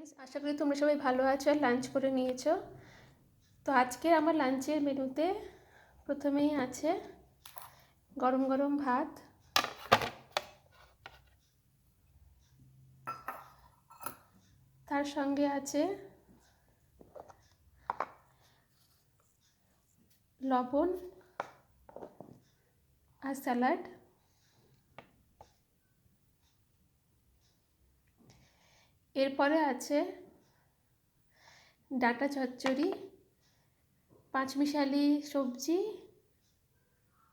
Friends, আশা করি তোমরা সবাই ভালো আছো আর লাঞ্চ করে নিয়েছো। তো আজকে আমার লাঞ্চের মেনুতে প্রথমেই আছে গরম গরম ভাত, তার সঙ্গে আছে লবণ আর স্যালাড। এরপরে আছে ডাঁটা চচ্চড়ি, পাঁচমিশালি সবজি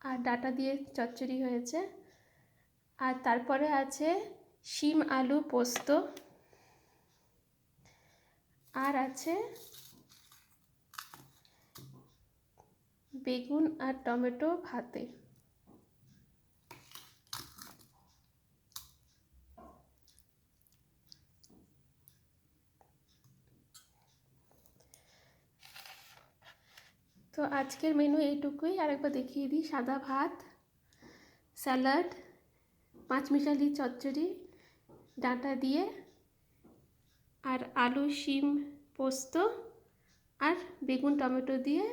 আর ডাঁটা দিয়ে চচ্চড়ি হয়েছে। আর তারপরে আছে শিম আলু পোস্ত, আর আছে বেগুন আর টমেটো ভাতে। তো আজকের মেনু এইটুকুই। আরেকবার দেখিয়ে দিই, সাদা ভাত, স্যালাড, পাঁচমিশালি চচ্চড়ি ডাঁটা দিয়ে, আর আলু শিম পোস্ত, আর বেগুন টমেটো দিয়ে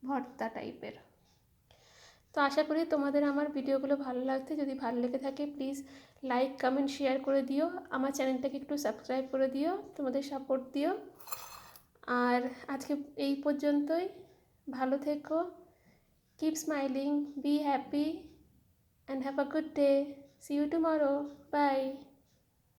ভর্তা টাইপের। তো আশা করি তোমাদের আমার ভিডিওগুলো ভালো লাগছে। যদি ভালো লেগে থাকে প্লিজ লাইক কমেন্ট শেয়ার করে দিও, আমার চ্যানেলটাকে একটু সাবস্ক্রাইব করে দিও, তোমাদের সাপোর্ট দিও। আর আজকে এই পর্যন্তই। ভালো থেকো, keep smiling, be happy and have a good day. See you tomorrow. Bye.